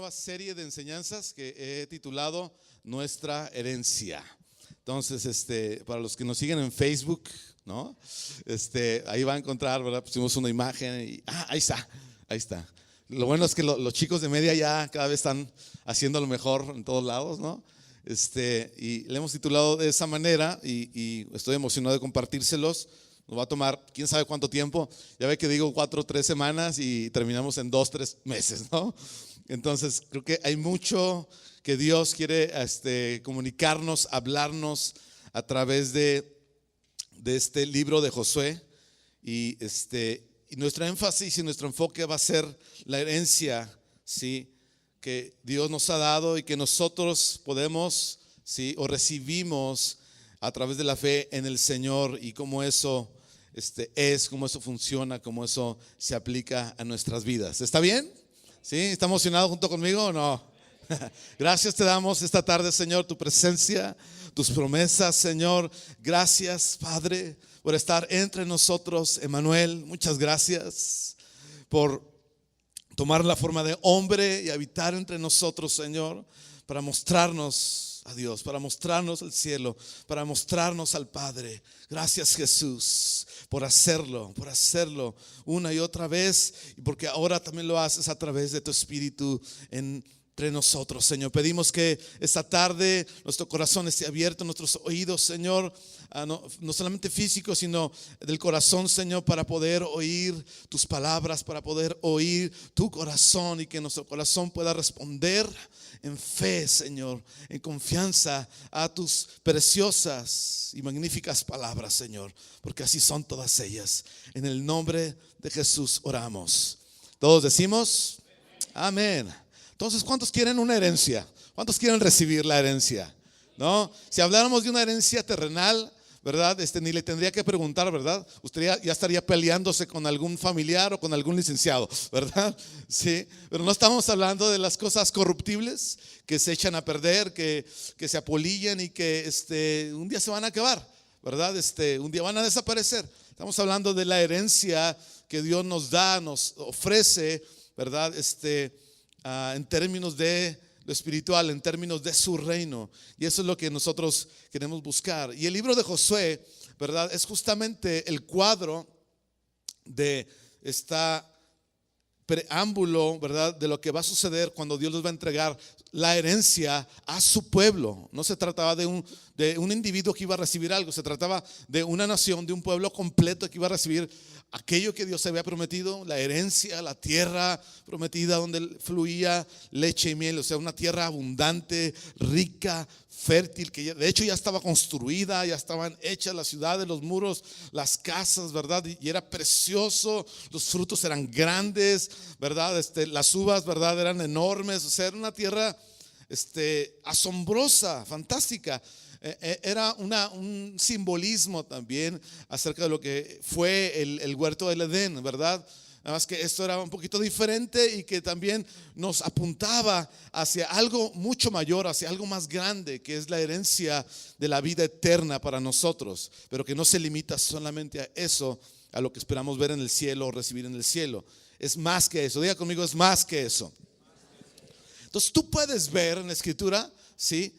nueva serie de enseñanzas que he titulado Nuestra Herencia. Entonces, para los que nos siguen en Facebook, ¿no? Ahí va a encontrar, ¿verdad? Pusimos una imagen y ahí está. Lo bueno es que los chicos de media ya cada vez están haciendo lo mejor en todos lados, ¿no? Y le hemos titulado de esa manera y estoy emocionado de compartírselos. Nos va a tomar quién sabe cuánto tiempo. Ya ve que digo 4 o 3 semanas y terminamos en 2 o 3 meses, ¿no? Entonces creo que hay mucho que Dios quiere comunicarnos, hablarnos a través de este libro de Josué. Y nuestro énfasis y nuestro enfoque va a ser la herencia, ¿sí?, que Dios nos ha dado y que nosotros podemos, ¿sí?, o recibimos a través de la fe en el Señor, y cómo eso cómo eso funciona, cómo eso se aplica a nuestras vidas. ¿Está bien? ¿Sí? ¿Está emocionado junto conmigo o no? Gracias te damos esta tarde, Señor, tu presencia, tus promesas, Señor. Gracias, Padre, por estar entre nosotros. Emmanuel, muchas gracias por tomar la forma de hombre y habitar entre nosotros, Señor, para mostrarnos a Dios, para mostrarnos el cielo, para mostrarnos al Padre. Gracias, Jesús, por hacerlo una y otra vez, y porque ahora también lo haces a través de tu Espíritu entre nosotros, Señor. Pedimos que esta tarde nuestro corazón esté abierto, nuestros oídos, Señor, no solamente físicos, sino del corazón, Señor, para poder oír tus palabras, para poder oír tu corazón, y que nuestro corazón pueda responder en fe, Señor, en confianza a tus preciosas y magníficas palabras, Señor, porque así son todas ellas. En el nombre de Jesús oramos. Todos decimos amén. Entonces, ¿cuántos quieren una herencia? ¿Cuántos quieren recibir la herencia? ¿No? Si habláramos de una herencia terrenal, ¿verdad? Ni le tendría que preguntar, ¿verdad? Usted ya estaría peleándose con algún familiar o con algún licenciado, ¿verdad? Sí, pero no estamos hablando de las cosas corruptibles que se echan a perder, que se apolillan y que un día se van a acabar, ¿verdad? Un día van a desaparecer. Estamos hablando de la herencia que Dios nos da, nos ofrece, ¿verdad? En términos de lo espiritual, en términos de su reino. Y eso es lo que nosotros queremos buscar. Y el libro de Josué, ¿verdad?, es justamente el cuadro de esta preámbulo, ¿verdad?, de lo que va a suceder cuando Dios les va a entregar la herencia a su pueblo. No se trataba de un individuo que iba a recibir algo, se trataba de una nación, de un pueblo completo que iba a recibir aquello que Dios había prometido, la herencia, la tierra prometida donde fluía leche y miel, o sea, una tierra abundante, rica, fértil, que de hecho ya estaba construida, ya estaban hechas las ciudades, los muros, las casas, ¿verdad? Y era precioso, los frutos eran grandes, ¿verdad? Las uvas, ¿verdad?, eran enormes, o sea, era una tierra asombrosa, fantástica. Era un simbolismo también acerca de lo que fue el huerto del Edén, ¿verdad? Nada más que esto era un poquito diferente y que también nos apuntaba hacia algo mucho mayor, hacia algo más grande, que es la herencia de la vida eterna para nosotros, pero que no se limita solamente a eso, a lo que esperamos ver en el cielo o recibir en el cielo. Es más que eso. Diga conmigo, es más que eso. Entonces tú puedes ver en la Escritura, ¿sí?,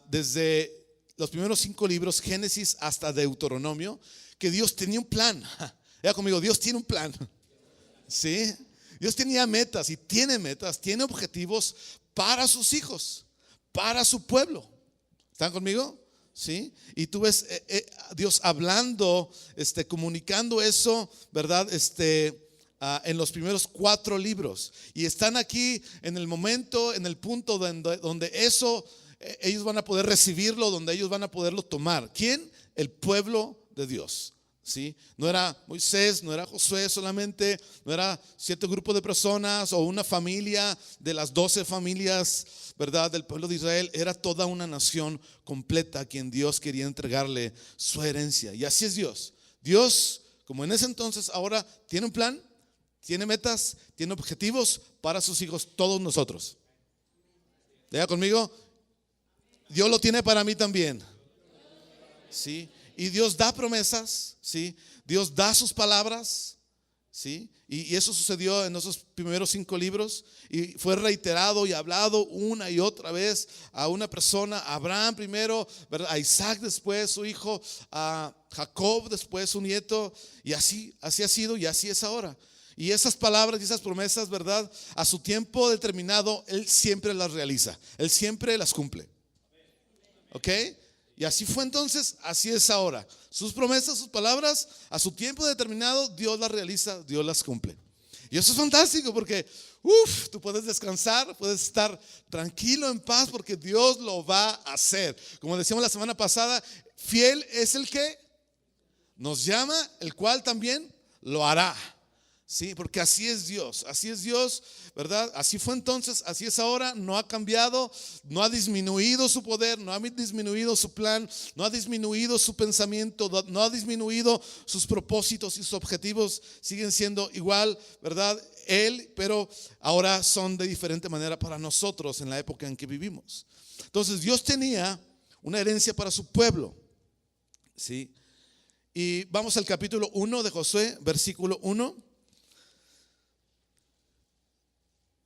desde los primeros 5 libros, Génesis hasta Deuteronomio, que Dios tenía un plan. Ya conmigo, Dios tiene un plan. ¿Sí? Dios tenía metas y tiene metas, tiene objetivos para sus hijos, para su pueblo. ¿Están conmigo? ¿Sí? Y tú ves Dios hablando, comunicando eso, ¿verdad? En los primeros 4 libros. Y están aquí en el momento, en el punto donde eso ellos van a poder recibirlo, donde ellos van a poderlo tomar. ¿Quién? El pueblo de Dios. ¿Sí? No era Moisés, no era Josué solamente, no era cierto grupo de personas o una familia de las 12 familias, ¿verdad?, del pueblo de Israel. Era toda una nación completa a quien Dios quería entregarle su herencia. Y así es Dios. Dios, como en ese entonces, ahora tiene un plan, tiene metas, tiene objetivos para sus hijos, todos nosotros. ¿Diga conmigo? Dios lo tiene para mí también. ¿Sí? Y Dios da promesas, ¿sí? Dios da sus palabras ¿sí? Y eso sucedió en esos primeros 5 libros y fue reiterado y hablado una y otra vez a una persona, a Abraham primero, ¿verdad? A Isaac después, su hijo, a Jacob después, su nieto, y así ha sido y así es ahora. Y esas palabras y esas promesas, ¿verdad? A su tiempo determinado, Él siempre las realiza, Él siempre las cumple. ¿Ok? Y así fue entonces, así es ahora. Sus promesas, sus palabras, a su tiempo determinado, Dios las realiza, Dios las cumple. Y eso es fantástico porque, tú puedes descansar, puedes estar tranquilo, en paz, porque Dios lo va a hacer. Como decíamos la semana pasada, fiel es el que nos llama, el cual también lo hará. Sí, porque así es Dios, ¿verdad? Así fue entonces, así es ahora, no ha cambiado, no ha disminuido su poder, no ha disminuido su plan, no ha disminuido su pensamiento, no ha disminuido sus propósitos y sus objetivos, siguen siendo igual, ¿verdad? Él, pero ahora son de diferente manera para nosotros en la época en que vivimos. Entonces Dios tenía una herencia para su pueblo, ¿sí? Y vamos al capítulo 1 de Josué, versículo 1.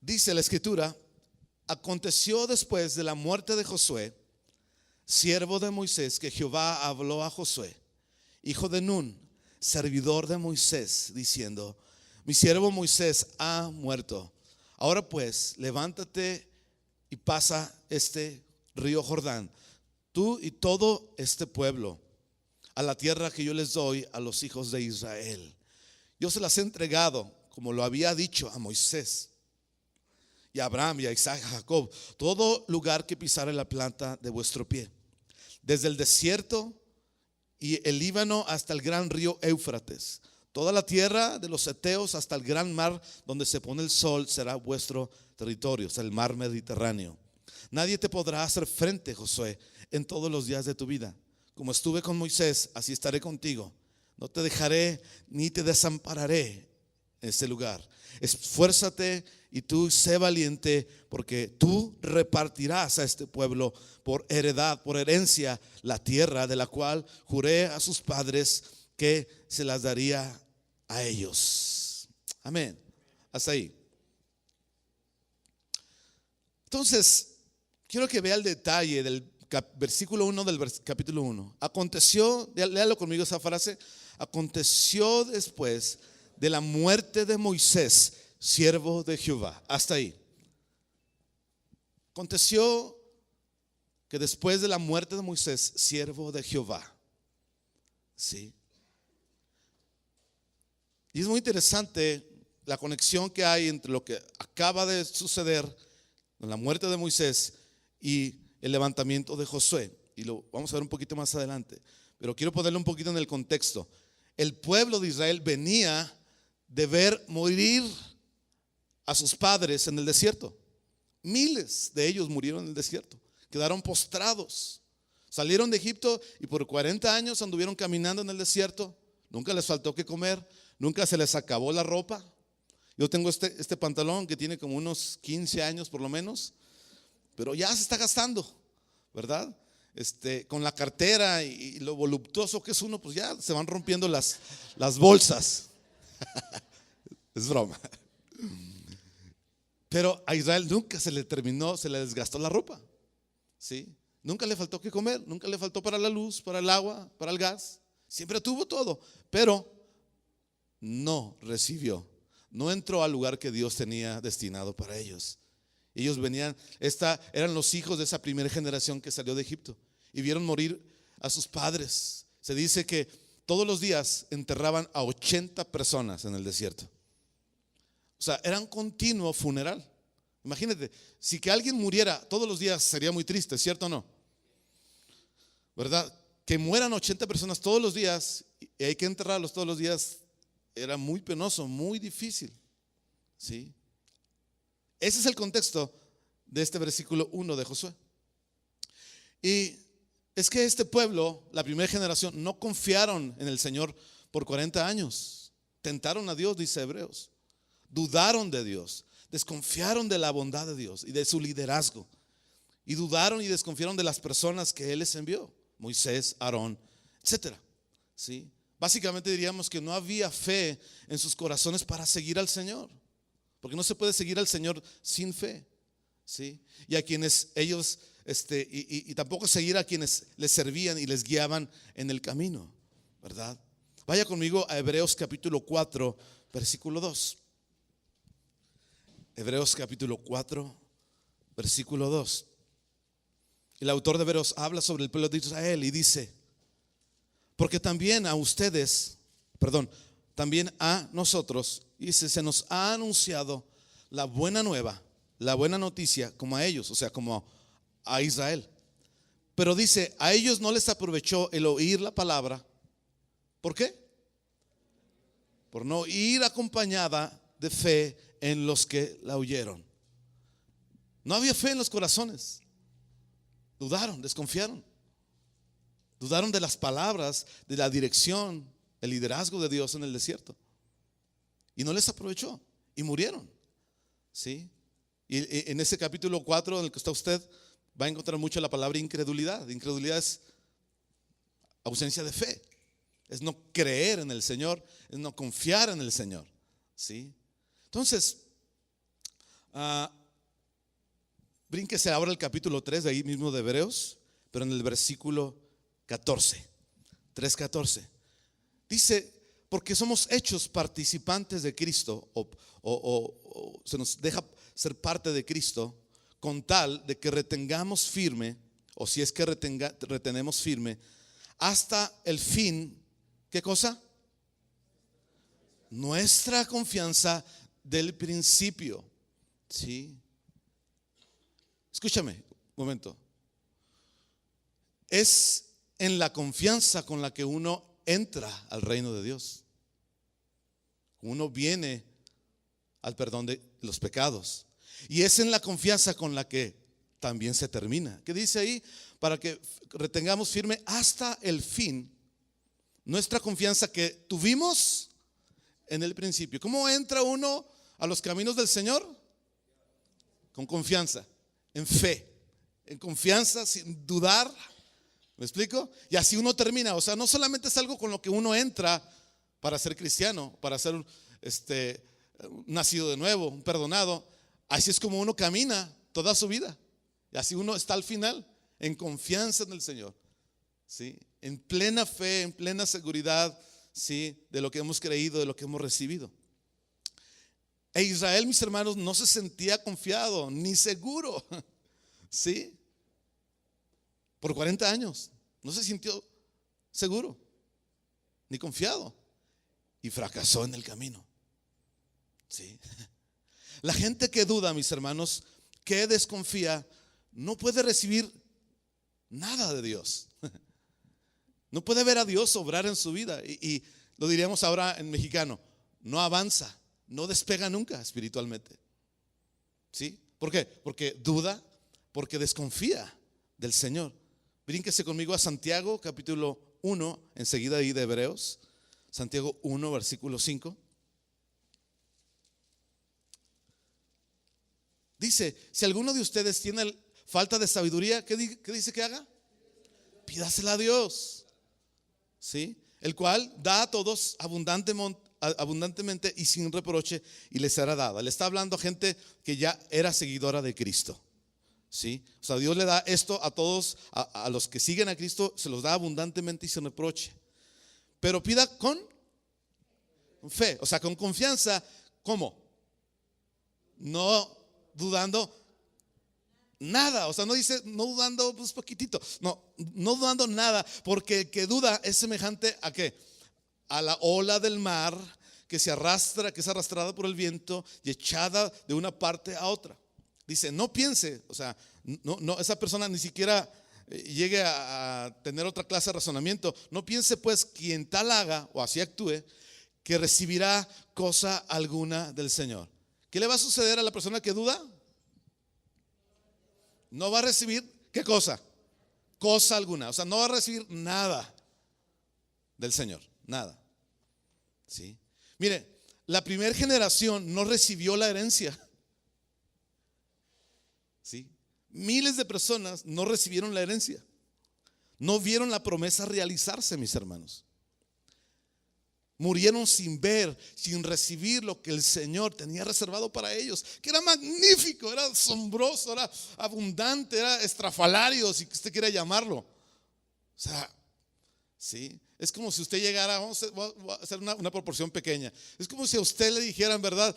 Dice la escritura: aconteció después de la muerte de Josué, siervo de Moisés, que Jehová habló a Josué, hijo de Nun, servidor de Moisés, diciendo: mi siervo Moisés ha muerto. Ahora pues, levántate y pasa este río Jordán, tú y todo este pueblo, a la tierra que yo les doy a los hijos de Israel. Yo se las he entregado, como lo había dicho a Moisés y a Abraham y a Isaac y a Jacob, todo lugar que pisare la planta de vuestro pie, desde el desierto y el Líbano hasta el gran río Éufrates, toda la tierra de los heteos hasta el gran mar donde se pone el sol será vuestro territorio, o sea, el mar Mediterráneo. Nadie te podrá hacer frente, Josué, en todos los días de tu vida. Como estuve con Moisés, así estaré contigo. No te dejaré ni te desampararé en este lugar. Esfuérzate y tú sé valiente, porque tú repartirás a este pueblo por heredad, por herencia, la tierra de la cual juré a sus padres que se las daría a ellos. Amén. Hasta ahí. Entonces, quiero que vea el detalle del versículo 1 del capítulo 1. Aconteció, léalo conmigo esa frase: aconteció después de la muerte de Moisés, siervo de Jehová. Hasta ahí. Aconteció que después de la muerte de Moisés, siervo de Jehová. Sí. Y es muy interesante la conexión que hay entre lo que acaba de suceder con la muerte de Moisés y el levantamiento de Josué. Y lo vamos a ver un poquito más adelante. Pero quiero ponerlo un poquito en el contexto. El pueblo de Israel venía de ver morir a sus padres en el desierto. Miles de ellos murieron en el desierto, quedaron postrados. Salieron de Egipto y por 40 años anduvieron caminando en el desierto. Nunca les faltó que comer, nunca se les acabó la ropa. Yo tengo este pantalón que tiene como unos 15 años por lo menos, pero ya se está gastando, ¿verdad? Con la cartera y lo voluptuoso que es uno, pues ya se van rompiendo las bolsas. Es broma. Pero a Israel nunca se le desgastó la ropa. ¿Sí? Nunca le faltó que comer, nunca le faltó para la luz, para el agua, para el gas. Siempre tuvo todo, pero no recibió, no entró al lugar que Dios tenía destinado para ellos. Ellos eran los hijos de esa primera generación que salió de Egipto y vieron morir a sus padres. Se dice que todos los días enterraban a 80 personas en el desierto. O sea, era un continuo funeral. Imagínate, si que alguien muriera todos los días sería muy triste, ¿cierto o no? ¿Verdad? Que mueran 80 personas todos los días y hay que enterrarlos todos los días era muy penoso, muy difícil. ¿Sí? Ese es el contexto de este versículo 1 de Josué. Y es que este pueblo, la primera generación, no confiaron en el Señor por 40 años. Tentaron a Dios, dice Hebreos. Dudaron de Dios, desconfiaron de la bondad de Dios y de su liderazgo. Y dudaron y desconfiaron de las personas que Él les envió: Moisés, Aarón, etcétera. ¿Sí? Básicamente diríamos que no había fe en sus corazones para seguir al Señor, porque no se puede seguir al Señor sin fe, ¿sí? Y a quienes ellos, y tampoco seguir a quienes les servían y les guiaban en el camino, ¿verdad? Vaya conmigo a Hebreos capítulo 4, versículo 2. Hebreos capítulo 4, versículo 2. El autor de Hebreos habla sobre el pueblo de Israel y dice: porque también a ustedes, también a nosotros, dice, se nos ha anunciado la buena nueva, la buena noticia, como a ellos, o sea, como a Israel. Pero dice, a ellos no les aprovechó el oír la palabra. ¿Por qué? Por no ir acompañada de fe en los que la oyeron. No había fe en los corazones. Dudaron, desconfiaron. Dudaron de las palabras, de la dirección, el liderazgo de Dios en el desierto. Y no les aprovechó y murieron, ¿sí? Y en ese capítulo 4 en el que está usted, va a encontrar mucho la palabra incredulidad. Incredulidad es ausencia de fe. Es no creer en el Señor, es no confiar en el Señor, ¿sí? Entonces, brínquese ahora el capítulo 3 de ahí mismo de Hebreos, pero en el versículo 14, 3:14. Dice, porque somos hechos participantes de Cristo, o se nos deja ser parte de Cristo, con tal de que retengamos firme, o si es que retenemos firme, hasta el fin. ¿Qué cosa? Nuestra confianza del principio, ¿sí? Escúchame un momento. Es en la confianza con la que uno entra al reino de Dios. Uno viene al perdón de los pecados. Y es en la confianza con la que también se termina. ¿Qué dice ahí? Para que retengamos firme hasta el fin nuestra confianza que tuvimos en el principio. ¿Cómo entra uno a los caminos del Señor? Con confianza, en fe, en confianza, sin dudar. ¿Me explico? Y así uno termina. O sea, no solamente es algo con lo que uno entra para ser cristiano, para ser nacido de nuevo, un perdonado. Así es como uno camina toda su vida. Y así uno está al final, en confianza en el Señor, ¿sí? En plena fe, en plena seguridad, ¿sí? De lo que hemos creído, de lo que hemos recibido. E Israel, mis hermanos, no se sentía confiado ni seguro, ¿sí? Por 40 años no se sintió seguro ni confiado y fracasó en el camino, ¿sí? La gente que duda, mis hermanos, que desconfía, no puede recibir nada de Dios. No puede ver a Dios obrar en su vida. Y lo diríamos ahora en mexicano: no avanza, no despega nunca espiritualmente, ¿sí? ¿Por qué? Porque duda, porque desconfía del Señor. Brínquese conmigo a Santiago capítulo 1, enseguida ahí de Hebreos. Santiago 1, versículo 5. Dice, si alguno de ustedes tiene falta de sabiduría, ¿qué dice que haga? Pídasela a Dios, ¿sí? El cual da a todos abundantemente y sin reproche, y les será dada. Le está hablando a gente que ya era seguidora de Cristo, ¿sí? O sea, Dios le da esto a todos, a los que siguen a Cristo, se los da abundantemente y sin reproche. Pero pida con fe, o sea, con confianza. ¿Cómo? No dudando nada. O sea, no dice no dudando pues poquitito. No dudando nada, porque el que duda es semejante a ¿qué? A la ola del mar que se arrastra, que es arrastrada por el viento y echada de una parte a otra. Dice, no piense, o sea, no, esa persona ni siquiera llegue a tener otra clase de razonamiento. No piense pues quien tal haga o así actúe que recibirá cosa alguna del Señor. ¿Qué le va a suceder a la persona que duda? No va a recibir, ¿qué cosa? Cosa alguna. O sea, no va a recibir nada del Señor, nada, ¿sí? Mire, la primera generación no recibió la herencia, ¿sí? Miles de personas no recibieron la herencia, no vieron la promesa realizarse, mis hermanos. murieron sin ver, sin recibir lo que el Señor tenía reservado para ellos, que era magnífico, era asombroso, era abundante, era estrafalario, si usted quiere llamarlo. O sea, sí, es como si usted llegara, vamos a hacer una proporción pequeña. Es como si a usted le dijeran, ¿verdad?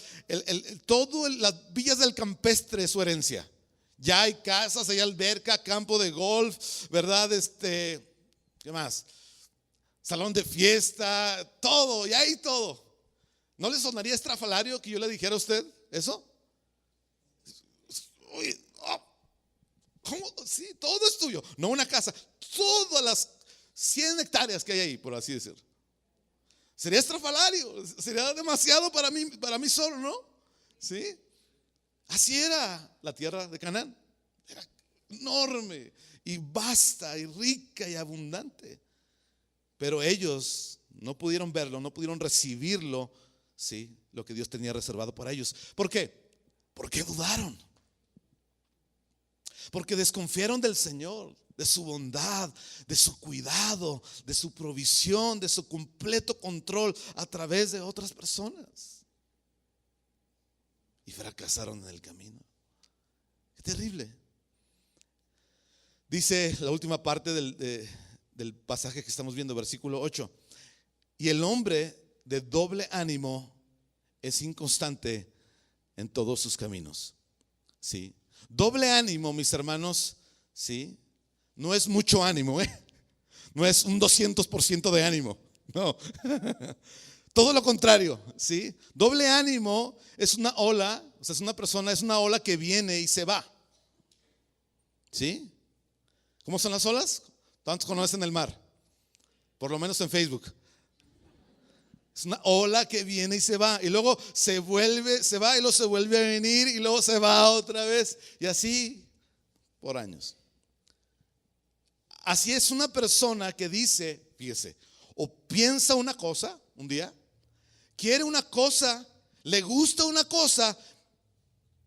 Todo las villas del campestre es su herencia. Ya hay casas, hay alberca, campo de golf, ¿verdad? ¿Qué más? Salón de fiesta, todo, ya hay todo. ¿No le sonaría estrafalario que yo le dijera a usted eso? Uy, ¿cómo? Sí, todo es tuyo. No una casa, todas las 100 hectáreas que hay ahí, por así decirlo. Sería estrafalario, sería demasiado para mí solo, ¿no? ¿Sí? Así era la tierra de Canaán. Era enorme y vasta y rica y abundante. Pero ellos no pudieron verlo, no pudieron recibirlo, ¿sí? Lo que Dios tenía reservado para ellos. ¿Por qué? Porque dudaron. Porque desconfiaron del Señor, de su bondad, de su cuidado, de su provisión, de su completo control a través de otras personas. Y fracasaron en el camino. Qué terrible. Dice la última parte del pasaje que estamos viendo, versículo 8. Y el hombre de doble ánimo es inconstante en todos sus caminos. ¿Sí? Doble ánimo, mis hermanos, ¿sí? No es mucho ánimo, no es un 200% de ánimo, no. Todo lo contrario, ¿sí? Doble ánimo es una ola, o sea, es una persona, es una ola que viene y se va. ¿Sí? ¿Cómo son las olas? ¿Cuántos conocen el mar? Por lo menos en Facebook. Es una ola que viene y se va, y luego se va y luego se vuelve a venir y luego se va otra vez, y así por años. Así es una persona que dice, fíjese, o piensa una cosa un día, quiere una cosa, le gusta una cosa,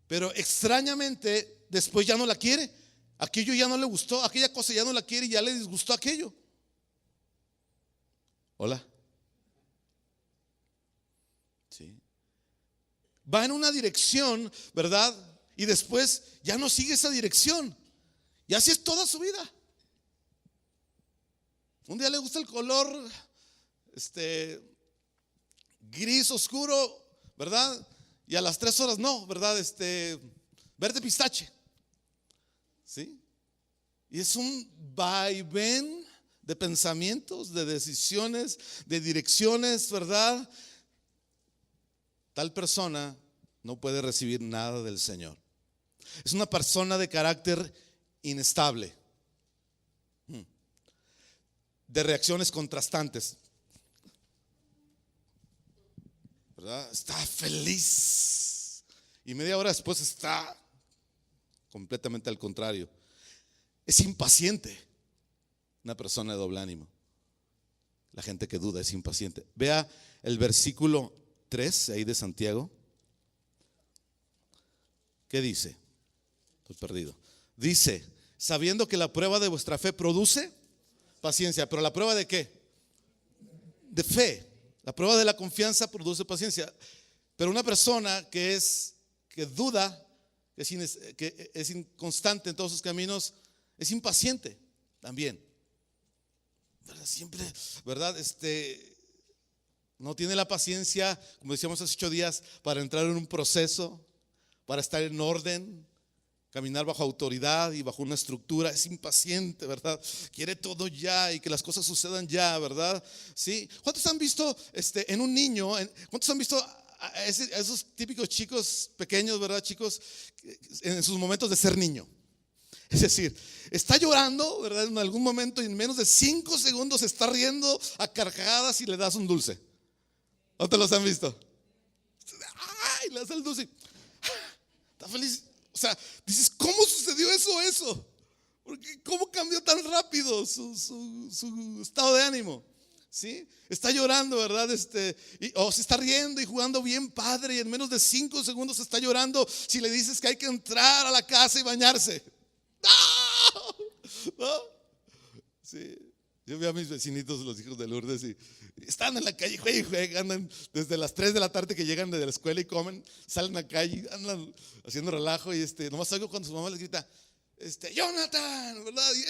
pero extrañamente después ya no la quiere. Aquello ya no le gustó, aquella cosa ya no la quiere y ya le disgustó aquello. Hola. Sí. Va en una dirección, ¿verdad? Y después ya no sigue esa dirección. Y así es toda su vida. Un día le gusta el color gris oscuro, ¿verdad? Y a las 3 horas no, ¿verdad? Verde pistache. ¿Sí? Y es un vaivén de pensamientos, de decisiones, de direcciones, ¿verdad? Tal persona no puede recibir nada del Señor. Es una persona de carácter inestable, de reacciones contrastantes, ¿verdad? Está feliz y media hora después está completamente al contrario. Es impaciente. Una persona de doble ánimo. La gente que duda es impaciente. Vea el versículo 3 ahí de Santiago. ¿Qué dice? Estoy perdido. Dice, sabiendo que la prueba de vuestra fe produce paciencia. ¿Pero la prueba de qué? De fe. La prueba de la confianza produce paciencia. Pero una persona que duda, que es inconstante en todos sus caminos, es impaciente también, ¿verdad? Siempre, ¿verdad? No tiene la paciencia, como decíamos hace 8 días, para entrar en un proceso, para estar en orden, caminar bajo autoridad y bajo una estructura. Es impaciente, ¿verdad? Quiere todo ya y que las cosas sucedan ya, ¿verdad? ¿Sí? ¿Cuántos han visto en un niño? ¿Cuántos han visto a esos típicos chicos pequeños, ¿verdad? Chicos en sus momentos de ser niño. Es decir, está llorando, ¿verdad? En algún momento y en menos de 5 segundos se está riendo a carcajadas y le das un dulce. ¿No te los han visto? ¡Ay! Le das el dulce. Está feliz. O sea, dices, ¿cómo sucedió eso? Porque ¿cómo cambió tan rápido su estado de ánimo? ¿Sí? Está llorando, ¿verdad? O se está riendo y jugando bien padre y en menos de 5 segundos está llorando si le dices que hay que entrar a la casa y bañarse. ¡No! ¿No? Sí. Yo veo a mis vecinitos, los hijos de Lourdes, y están en la calle, andan desde las 3 de la tarde que llegan de la escuela y comen, salen a la calle, andan haciendo relajo y nomás oigo cuando su mamá les grita, Jonathan, ¿verdad? Y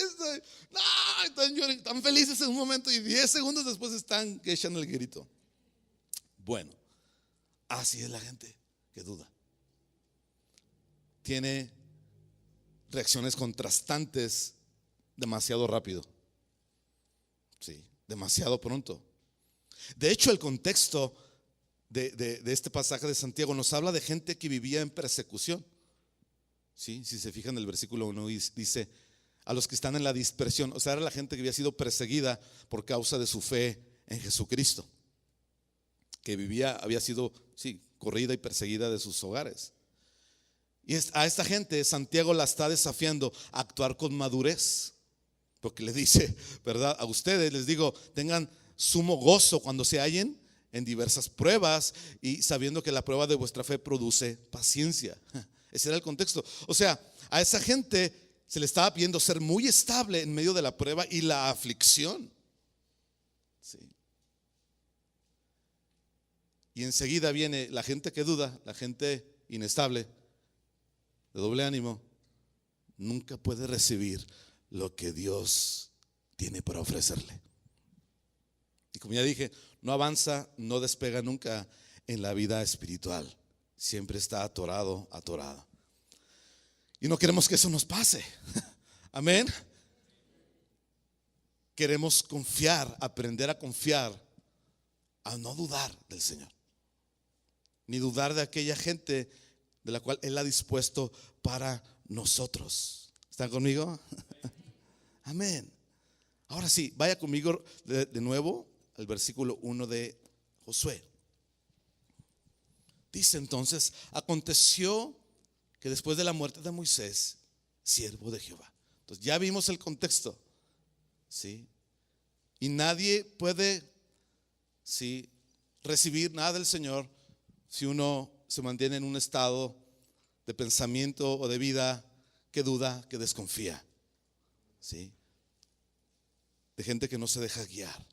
no, están felices en un momento y 10 segundos después están que echan el grito. Bueno, así es la gente que duda. Tiene reacciones contrastantes demasiado rápido. Sí, demasiado pronto. De hecho, el contexto de este pasaje de Santiago nos habla de gente que vivía en persecución. Sí, si se fijan en el versículo 1 dice a los que están en la dispersión, o sea, era la gente que había sido perseguida por causa de su fe en Jesucristo, que había sido, sí, corrida y perseguida de sus hogares. Y a esta gente Santiago la está desafiando a actuar con madurez, porque le dice, ¿verdad? A ustedes les digo, tengan sumo gozo cuando se hallen en diversas pruebas y sabiendo que la prueba de vuestra fe produce paciencia. Ese era el contexto. O sea, a esa gente se le estaba pidiendo ser muy estable en medio de la prueba y la aflicción. Sí. Y enseguida viene la gente que duda, la gente inestable, de doble ánimo, nunca puede recibir lo que Dios tiene para ofrecerle. Y como ya dije, no avanza, no despega nunca en la vida espiritual. Siempre está atorado. Y no queremos que eso nos pase. Amén. Queremos confiar, aprender a confiar, a no dudar del Señor, ni dudar de aquella gente de la cual Él ha dispuesto para nosotros. ¿Están conmigo? Amén. Ahora sí, vaya conmigo de nuevo al versículo 1 de Josué. Dice entonces, aconteció que después de la muerte de Moisés, siervo de Jehová. Entonces ya vimos el contexto, ¿sí? Y nadie puede, ¿sí?, recibir nada del Señor si uno se mantiene en un estado de pensamiento o de vida que duda, que desconfía, ¿sí?, de gente que no se deja guiar.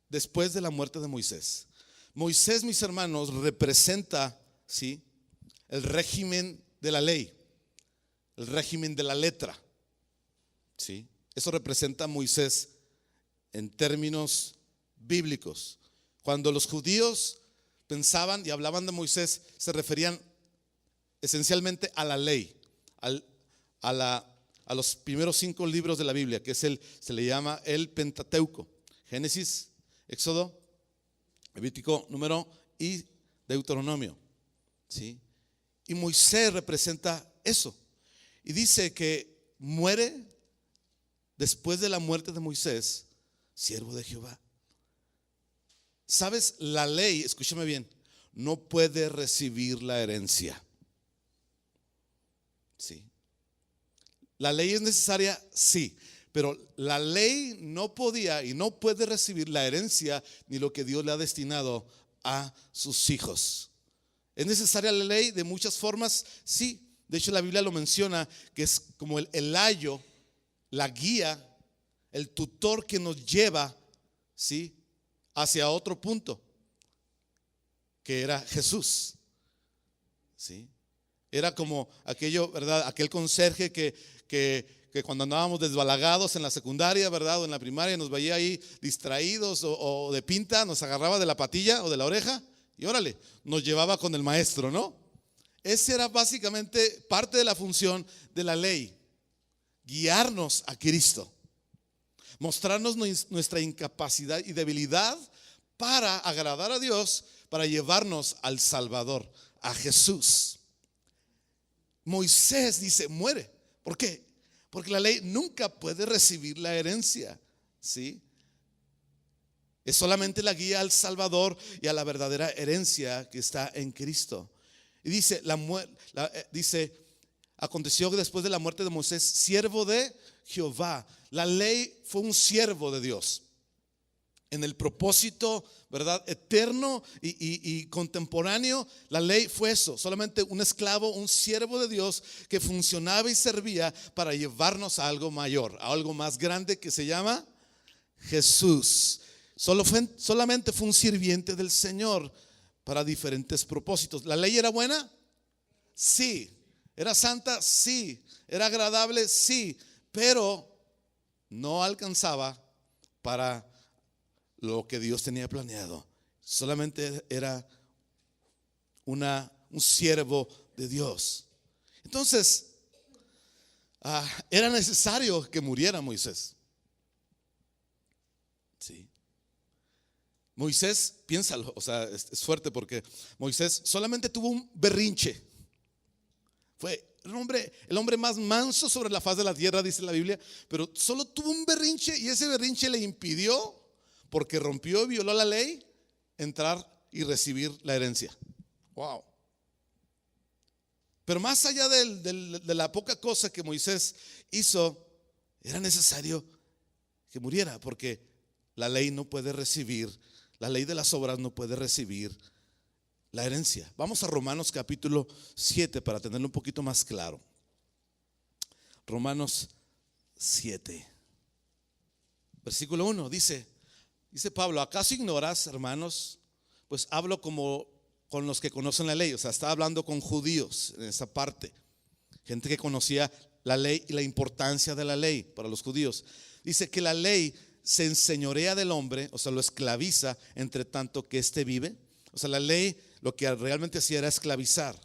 Después de la muerte de Moisés, mis hermanos, representa, ¿sí?, el régimen de la ley, el régimen de la letra, ¿sí? Eso representa a Moisés en términos bíblicos. Cuando los judíos pensaban y hablaban de Moisés, se referían esencialmente a la ley, a los primeros 5 libros de la Biblia, que se le llama el Pentateuco: Génesis, Éxodo, Levítico, Número y Deuteronomio, ¿sí? Y Moisés representa eso. Y dice que muere después de la muerte de Moisés, siervo de Jehová. ¿Sabes? La ley, escúchame bien, no puede recibir la herencia. Sí. La ley es necesaria, sí, pero la ley no podía y no puede recibir la herencia ni lo que Dios le ha destinado a sus hijos. ¿Es necesaria la ley de muchas formas? Sí. De hecho, la Biblia lo menciona, que es como el ayo, la guía, el tutor que nos lleva, ¿sí?, hacia otro punto, que era Jesús, ¿sí? Era como aquello, ¿verdad? Aquel conserje que cuando andábamos desbalagados en la secundaria, ¿verdad?, o en la primaria, nos veía ahí distraídos o de pinta, nos agarraba de la patilla o de la oreja y órale, nos llevaba con el maestro, ¿no? Esa era básicamente parte de la función de la ley: guiarnos a Cristo, mostrarnos nuestra incapacidad y debilidad para agradar a Dios, para llevarnos al Salvador, a Jesús. Moisés dice, muere. ¿Por qué? Porque la ley nunca puede recibir la herencia, ¿sí? Es solamente la guía al Salvador y a la verdadera herencia que está en Cristo. Y dice, aconteció que después de la muerte de Moisés, siervo de Jehová. La ley fue un siervo de Dios. en el propósito, ¿verdad?, eterno y contemporáneo. La ley fue eso, solamente un esclavo, un siervo de Dios que funcionaba y servía para llevarnos a algo mayor, a algo más grande que se llama Jesús. Solamente fue un sirviente del Señor para diferentes propósitos. ¿La ley era buena? Sí. ¿Era santa? Sí. ¿Era agradable? Sí. Pero no alcanzaba para lo que Dios tenía planeado. Solamente era un siervo de Dios. Entonces, era necesario que muriera Moisés. Sí. Moisés, piénsalo, o sea, es fuerte porque Moisés solamente tuvo un berrinche. Fue el hombre más manso sobre la faz de la tierra, dice la Biblia, pero solo tuvo un berrinche y ese berrinche le impidió, porque rompió y violó la ley, entrar y recibir la herencia. Wow. Pero más allá de la poca cosa que Moisés hizo, era necesario que muriera, porque la ley no puede recibir, la ley de las obras no puede recibir la herencia. Vamos a Romanos capítulo 7 para tenerlo un poquito más claro. Romanos 7, versículo 1 dice Pablo: ¿acaso ignoras, hermanos? Pues hablo como con los que conocen la ley. O sea, está hablando con judíos en esa parte, gente que conocía la ley y la importancia de la ley para los judíos. Dice que la ley se enseñorea del hombre, o sea, lo esclaviza entre tanto que éste vive. O sea, la ley lo que realmente hacía era esclavizar,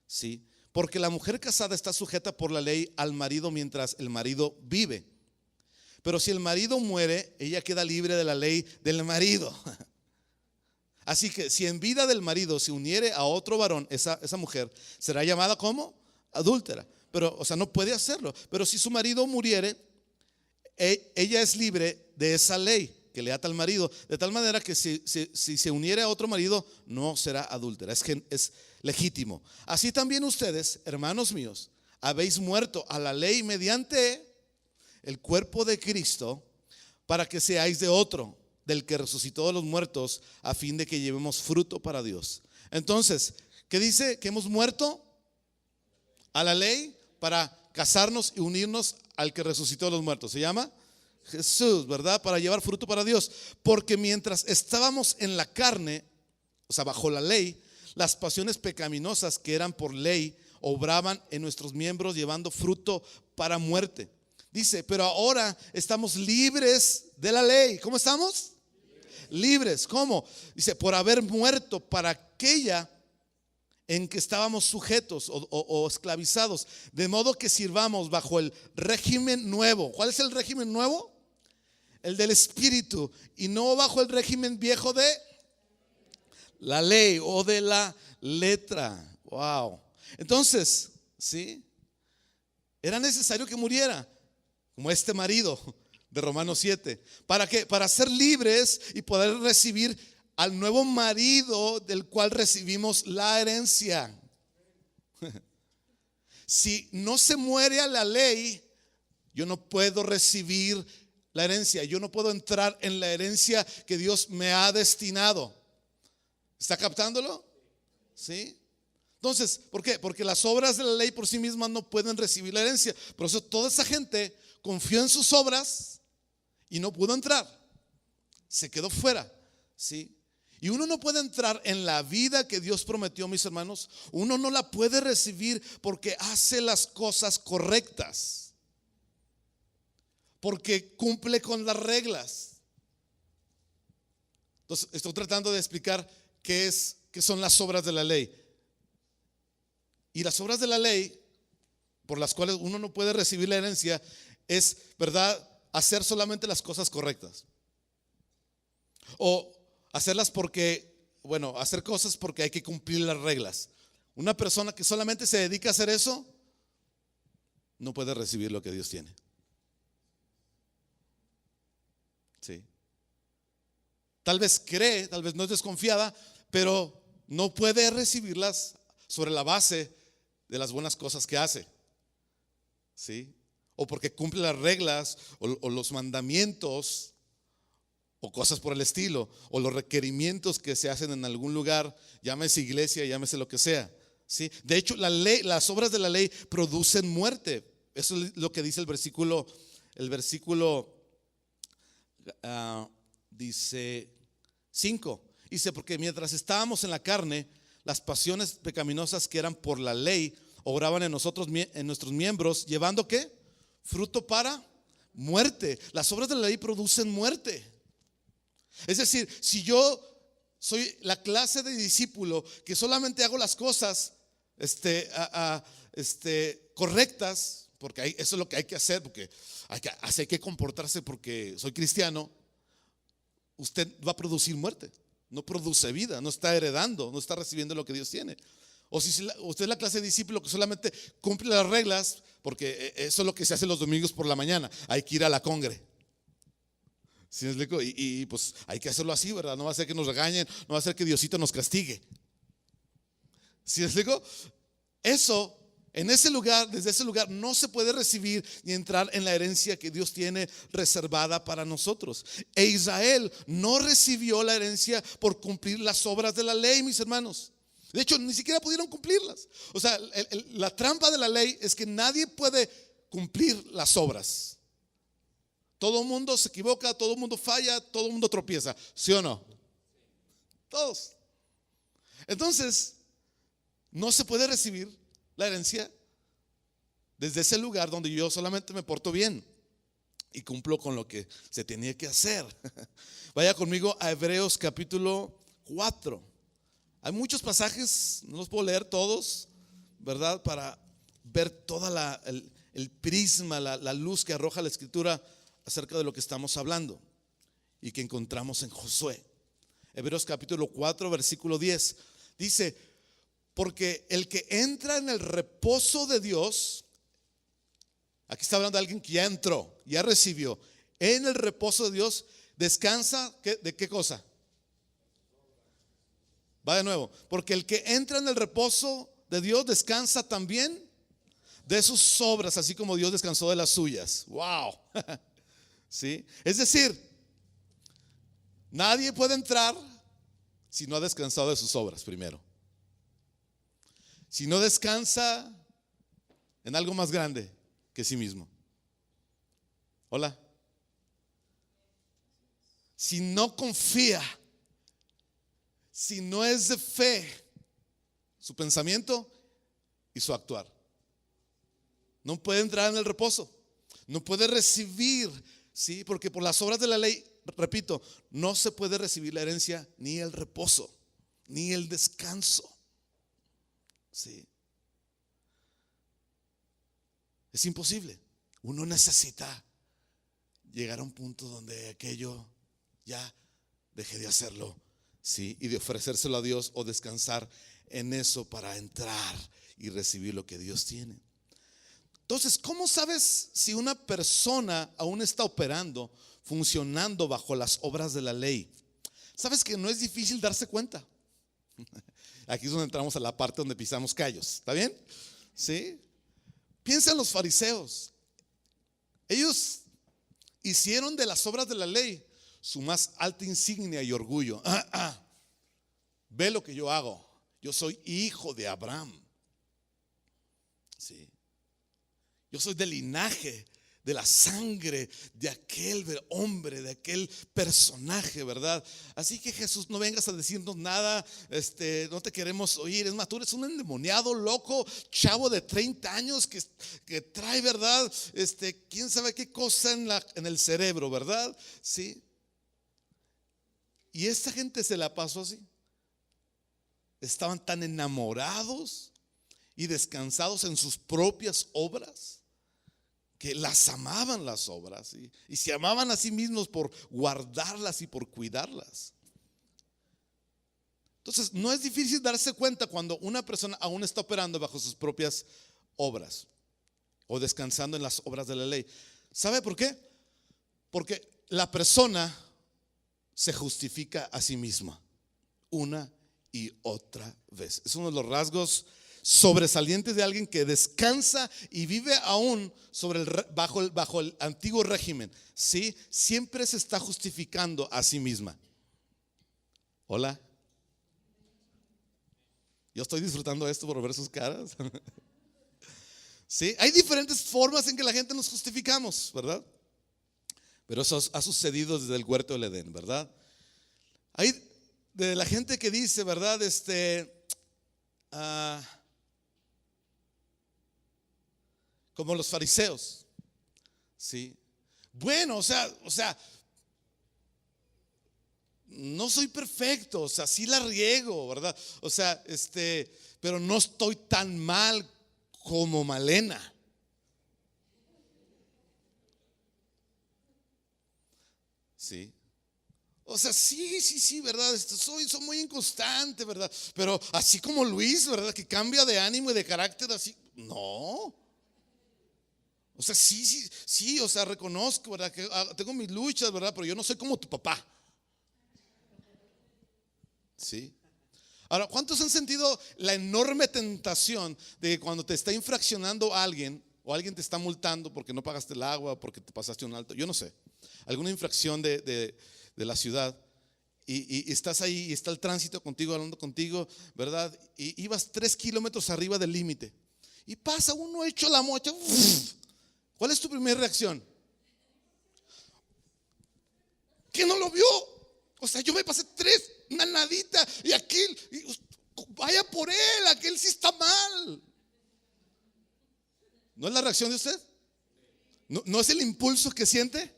¿sí? Porque la mujer casada está sujeta por la ley al marido mientras el marido vive. Pero si el marido muere, ella queda libre de la ley del marido. Así que si en vida del marido se uniere a otro varón, esa mujer será llamada como adúltera. Pero, o sea, no puede hacerlo. Pero si su marido muriere, ella es libre de esa ley que le ata al marido, de tal manera que si se uniere a otro marido, no será adúltera. Es legítimo. Así también ustedes, hermanos míos, habéis muerto a la ley mediante el cuerpo de Cristo, para que seáis de otro, del que resucitó de los muertos, a fin de que llevemos fruto para Dios. Entonces, ¿qué dice? Que hemos muerto a la ley para casarnos y unirnos al que resucitó de los muertos. Se llama Jesús, ¿verdad? Para llevar fruto para Dios. Porque mientras estábamos en la carne, o sea, bajo la ley, las pasiones pecaminosas que eran por ley obraban en nuestros miembros, llevando fruto para muerte. Dice, pero ahora estamos libres de la ley. ¿Cómo estamos? Libres. ¿Cómo? Dice, por haber muerto para aquella en que estábamos sujetos o esclavizados, de modo que sirvamos bajo el régimen nuevo. ¿Cuál es el régimen nuevo? El del Espíritu, y no bajo el régimen viejo de la ley o de la letra. Wow. Entonces, ¿sí? Era necesario que muriera, como este marido de Romanos 7. ¿Para qué? Para ser libres y poder recibir al nuevo marido del cual recibimos la herencia. Si no se muere a la ley, yo no puedo recibir la herencia. Yo no puedo entrar en la herencia que Dios me ha destinado. ¿Está captándolo? ¿Sí? Entonces, ¿por qué? Porque las obras de la ley por sí mismas no pueden recibir la herencia. Por eso toda esa gente confió en sus obras y no pudo entrar. Se quedó fuera, ¿sí? Y uno no puede entrar en la vida que Dios prometió, mis hermanos. Uno no la puede recibir porque hace las cosas correctas, porque cumple con las reglas. Entonces, estoy tratando de explicar qué son las obras de la ley. Y las obras de la ley, por las cuales uno no puede recibir la herencia, es, ¿verdad?, hacer solamente las cosas correctas. O hacerlas hacer cosas porque hay que cumplir las reglas. Una persona que solamente se dedica a hacer eso, no puede recibir lo que Dios tiene. Sí. Tal vez cree, tal vez no es desconfiada, pero no puede recibirlas sobre la base de las buenas cosas que hace. ¿Sí? O porque cumple las reglas o los mandamientos, o cosas por el estilo, o los requerimientos que se hacen en algún lugar, llámese iglesia, llámese lo que sea, ¿sí? De hecho, la ley, las obras de la ley producen muerte. Eso es lo que dice el versículo dice 5. Dice, porque mientras estábamos en la carne, las pasiones pecaminosas que eran por la ley obraban en nosotros, en nuestros miembros, llevando ¿qué? Fruto para muerte. Las obras de la ley producen muerte. Es decir, si yo soy la clase de discípulo que solamente hago las cosas correctas, porque eso es lo que hay que hacer, porque hay que comportarse porque soy cristiano, usted va a producir muerte. No produce vida, no está heredando, no está recibiendo lo que Dios tiene. O si usted es la clase de discípulo que solamente cumple las reglas, porque eso es lo que se hace los domingos por la mañana, hay que ir a la congre. ¿Sí me explico? Y pues hay que hacerlo así, ¿verdad? No va a ser que nos regañen, no va a ser que Diosito nos castigue. ¿Sí me explico? Eso, en ese lugar, desde ese lugar no se puede recibir ni entrar en la herencia que Dios tiene reservada para nosotros. E Israel no recibió la herencia por cumplir las obras de la ley, mis hermanos. De hecho, ni siquiera pudieron cumplirlas. O sea, la trampa de la ley es que nadie puede cumplir las obras. Todo el mundo se equivoca, todo el mundo falla, todo el mundo tropieza. ¿Sí o no? Todos. Entonces, no se puede recibir la herencia desde ese lugar donde yo solamente me porto bien y cumplo con lo que se tenía que hacer. Vaya conmigo a Hebreos capítulo 4. Hay muchos pasajes, no los puedo leer todos, ¿verdad? Para ver toda el prisma, la luz que arroja la escritura acerca de lo que estamos hablando y que encontramos en Josué. Hebreos capítulo 4, versículo 10. Dice, porque el que entra en el reposo de Dios, aquí está hablando de alguien que ya entró, ya recibió, en el reposo de Dios, descansa, ¿de qué cosa? Va de nuevo, porque el que entra en el reposo de Dios descansa también de sus obras, así como Dios descansó de las suyas. Wow. ¿Sí? Es decir, nadie puede entrar si no ha descansado de sus obras primero. Si no descansa en algo más grande que sí mismo. Hola. Si no confía, si no es de fe, su pensamiento y su actuar, no puede entrar en el reposo, no puede recibir, ¿sí? Porque por las obras de la ley, repito, no se puede recibir la herencia, ni el reposo, ni el descanso, ¿sí? Es imposible. Uno necesita llegar a un punto donde aquello ya deje de hacerlo, ¿sí? Y de ofrecérselo a Dios o descansar en eso para entrar y recibir lo que Dios tiene. Entonces, ¿cómo sabes si una persona aún está operando, funcionando bajo las obras de la ley? Sabes que no es difícil darse cuenta. Aquí es donde entramos a la parte donde pisamos callos. ¿Está bien? ¿Sí? Piensa en los fariseos. Ellos hicieron de las obras de la ley su más alta insignia y orgullo. Ve lo que yo hago. Yo soy hijo de Abraham. Sí. Yo soy del linaje, de la sangre de aquel hombre, de aquel personaje, ¿verdad? Así que Jesús, no vengas a decirnos nada, no te queremos oír. Es más, tú eres un endemoniado, loco, chavo de 30 años que trae, ¿verdad? Quién sabe qué cosa en el cerebro, ¿verdad? Sí. Y esta gente se la pasó así. Estaban tan enamorados y descansados en sus propias obras que las amaban las obras y se amaban a sí mismos por guardarlas y por cuidarlas. Entonces, no es difícil darse cuenta cuando una persona aún está operando bajo sus propias obras o descansando en las obras de la ley. ¿Sabe por qué? Porque la persona se justifica a sí misma una y otra vez. Es uno de los rasgos sobresaliente de alguien que descansa y vive aún bajo el antiguo régimen, ¿sí? Siempre se está justificando a sí misma. Hola. Yo estoy disfrutando esto por ver sus caras. ¿Sí? Hay diferentes formas en que la gente nos justificamos, ¿verdad? Pero eso ha sucedido desde el huerto del Edén, ¿verdad? Hay de la gente que dice, ¿verdad? Como los fariseos, ¿sí? Bueno, o sea, no soy perfecto, o sea, sí la riego, ¿verdad? O sea, pero no estoy tan mal como Malena. Sí. O sea, sí, ¿verdad? Soy muy inconstante, ¿verdad? Pero así como Luis, ¿verdad? Que cambia de ánimo y de carácter así. No. O sea, sí, o sea, reconozco, ¿verdad? Que tengo mis luchas, ¿verdad? Pero yo no soy como tu papá. Sí. Ahora, ¿cuántos han sentido la enorme tentación de que cuando te está infraccionando alguien o alguien te está multando porque no pagaste el agua, porque te pasaste un alto, yo no sé, alguna infracción de la ciudad y estás ahí y está el tránsito contigo, hablando contigo, ¿verdad? Y ibas 3 kilómetros arriba del límite y pasa uno hecho la mocha. ¿Cuál es tu primera reacción? ¿Que no lo vio? O sea, yo me pasé 3, una nadita, y aquel, vaya por él, aquel sí está mal. ¿No es la reacción de usted? ¿No es el impulso que siente?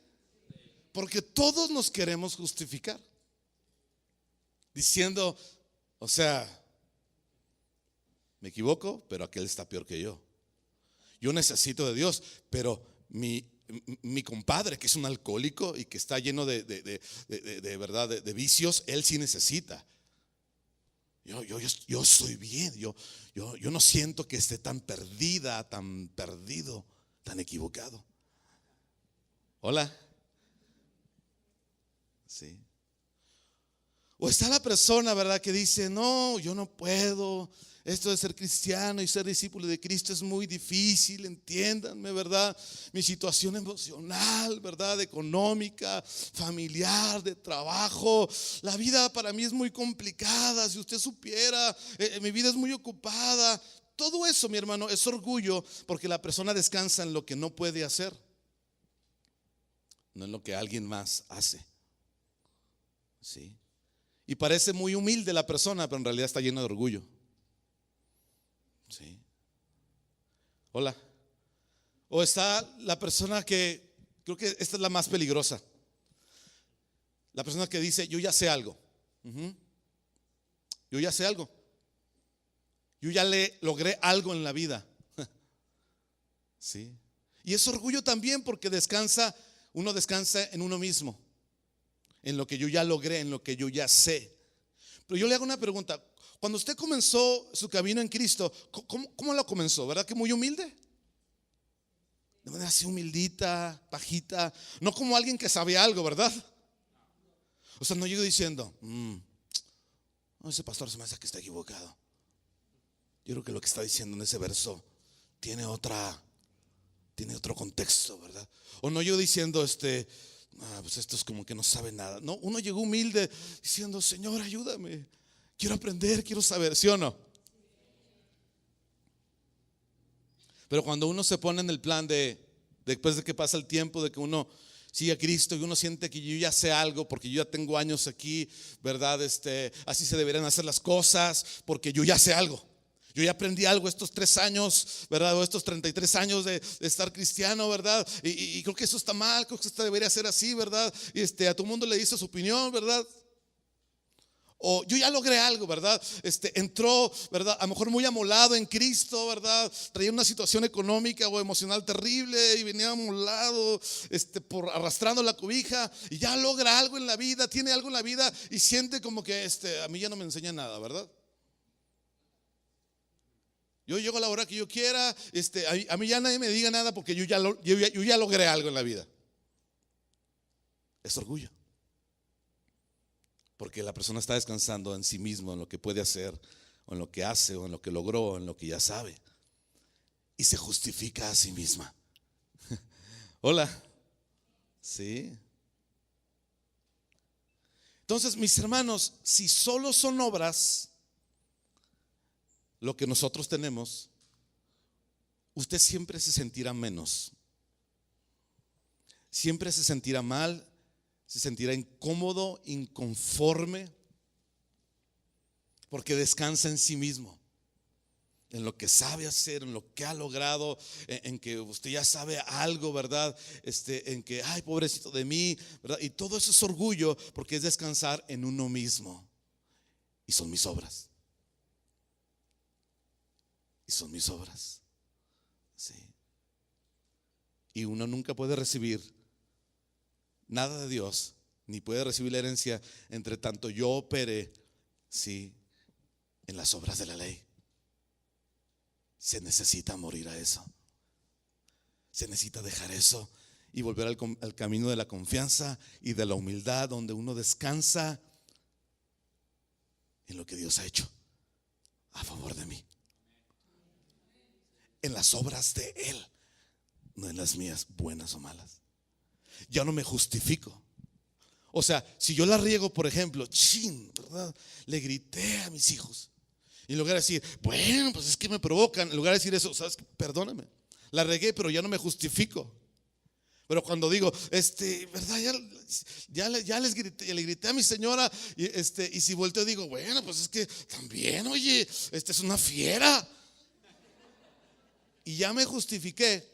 Porque todos nos queremos justificar, diciendo, o sea, me equivoco, pero aquel está peor que yo. Yo necesito de Dios, pero mi compadre, que es un alcohólico y que está lleno de verdad, de vicios, él sí necesita. Yo estoy bien. Yo no siento que esté tan perdida, tan perdido, tan equivocado. Hola. Sí. O está la persona, ¿verdad? Que dice, no, yo no puedo. Esto de ser cristiano y ser discípulo de Cristo es muy difícil, entiéndanme, ¿verdad? Mi situación emocional, ¿verdad? Económica, familiar, de trabajo. La vida para mí es muy complicada. Si usted supiera, mi vida es muy ocupada. Todo eso, mi hermano, es orgullo, porque la persona descansa en lo que no puede hacer, no en lo que alguien más hace. Sí. Y parece muy humilde la persona, pero en realidad está lleno de orgullo. Sí. Hola. O está la persona que, creo que esta es la más peligrosa, la persona que dice, yo ya sé algo. Yo ya sé algo. Yo ya le logré algo en la vida. Sí. Y es orgullo también, porque uno descansa en uno mismo, en lo que yo ya logré, en lo que yo ya sé. Pero yo le hago una pregunta. Cuando usted comenzó su camino en Cristo, ¿cómo lo comenzó? ¿Verdad que muy humilde? De manera así humildita, bajita. No como alguien que sabe algo, ¿verdad? O sea, no llego diciendo, ese pastor se me hace que está equivocado. Yo creo que lo que está diciendo en ese verso tiene otro contexto, ¿verdad? O no llego diciendo, pues esto es como que no sabe nada. No, uno llegó humilde diciendo, Señor, ayúdame. Quiero aprender, quiero saber, ¿sí o no? Pero cuando uno se pone en el plan después de que pasa el tiempo, de que uno sigue a Cristo y uno siente que yo ya sé algo, porque yo ya tengo años aquí, ¿verdad? Así se deberían hacer las cosas, porque yo ya sé algo. Yo ya aprendí algo estos 3 años, ¿verdad? O estos 33 años de estar cristiano, ¿verdad? Y creo que eso está mal, creo que esto debería ser así, ¿verdad? A todo mundo le dice su opinión, ¿verdad? O yo ya logré algo, ¿verdad? Entró, ¿verdad? A lo mejor muy amolado en Cristo, ¿verdad? Traía una situación económica o emocional terrible y venía amolado, por arrastrando la cobija, y ya logra algo en la vida, tiene algo en la vida y siente como que a mí ya no me enseña nada, ¿verdad? Yo llego a la hora que yo quiera, a mí ya nadie me diga nada porque yo ya logré algo en la vida. Es orgullo. Porque la persona está descansando en sí mismo, en lo que puede hacer o en lo que hace, o en lo que logró, o en lo que ya sabe. Y se justifica a sí misma. Hola. Sí. Entonces, mis hermanos, si solo son obras lo que nosotros tenemos, usted siempre se sentirá menos. Siempre se sentirá mal, se sentirá incómodo, inconforme, porque descansa en sí mismo, en lo que sabe hacer, en lo que ha logrado, en que usted ya sabe algo, ¿verdad? En que, ay, pobrecito de mí, ¿verdad? Y todo eso es orgullo, porque es descansar en uno mismo. Y son mis obras. Y son mis obras. Sí. Y uno nunca puede recibir nada de Dios, ni puede recibir la herencia entre tanto yo opere, sí, en las obras de la ley. Se necesita morir a eso. Se necesita dejar eso y volver al camino de la confianza y de la humildad, donde uno descansa en lo que Dios ha hecho a favor de mí, en las obras de Él, no en las mías, buenas o malas. Ya no me justifico. O sea, si yo la riego, por ejemplo, ¿verdad? Le grité a mis hijos, y en lugar de decir, bueno, pues es que me provocan, en lugar de decir eso, ¿sabes? Perdóname, la regué, pero ya no me justifico. Pero cuando digo, ¿verdad? Ya les grité, le grité a mi señora, y si volteo digo, bueno, pues es que también, oye, es una fiera. Y ya me justifiqué.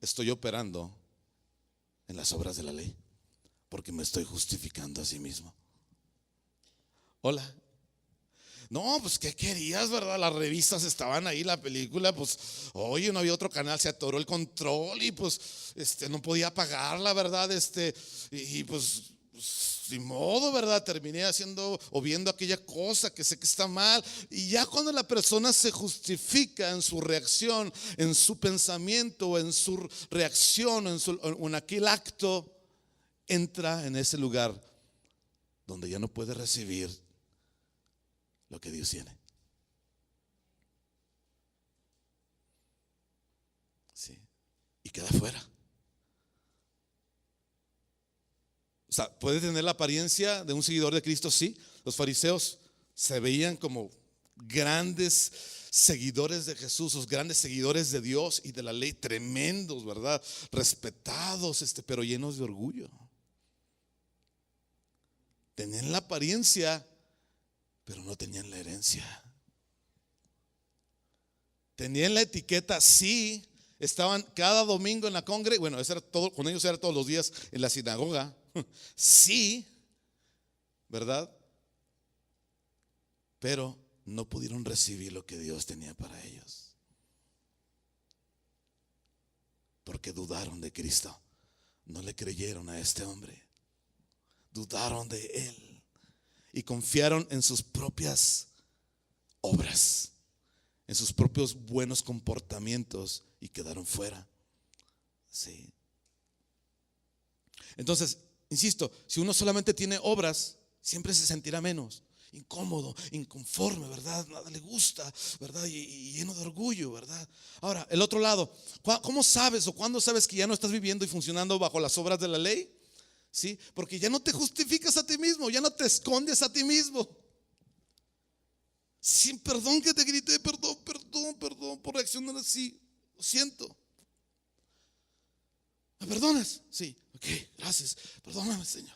Estoy operando en las obras de la ley, porque me estoy justificando a sí mismo. Hola. No, pues ¿qué querías, verdad? Las revistas estaban ahí, la película, pues oye, no había otro canal, se atoró el control y pues no podía pagarla, ¿verdad? Y pues sin modo, ¿verdad? Terminé haciendo o viendo aquella cosa que sé que está mal. Y ya cuando la persona se justifica en su reacción, en su pensamiento, en su reacción, en aquel acto, entra en ese lugar donde ya no puede recibir lo que Dios tiene. Sí. Y queda fuera. O sea, puede tener la apariencia de un seguidor de Cristo, sí. Los fariseos se veían como grandes seguidores de Jesús, los grandes seguidores de Dios y de la ley, tremendos, ¿verdad? Respetados, pero llenos de orgullo. Tenían la apariencia, pero no tenían la herencia. Tenían la etiqueta, sí. Estaban cada domingo en la congre. Bueno, eso era todo, con ellos era todos los días en la sinagoga. Sí, ¿verdad? Pero no pudieron recibir lo que Dios tenía para ellos, porque dudaron de Cristo. No le creyeron a este hombre. Dudaron de Él y confiaron en sus propias obras, en sus propios buenos comportamientos, y quedaron fuera. Sí. Entonces, insisto, si uno solamente tiene obras, siempre se sentirá menos, incómodo, inconforme, ¿verdad? Nada le gusta, ¿verdad? Y lleno de orgullo, ¿verdad? Ahora, el otro lado, ¿cómo sabes o cuándo sabes que ya no estás viviendo y funcionando bajo las obras de la ley? ¿Sí? Porque ya no te justificas a ti mismo, ya no te escondes a ti mismo. Sin perdón que te grité, perdón por reaccionar así. Lo siento. ¿Me perdonas? Sí, ok, gracias. Perdóname, Señor.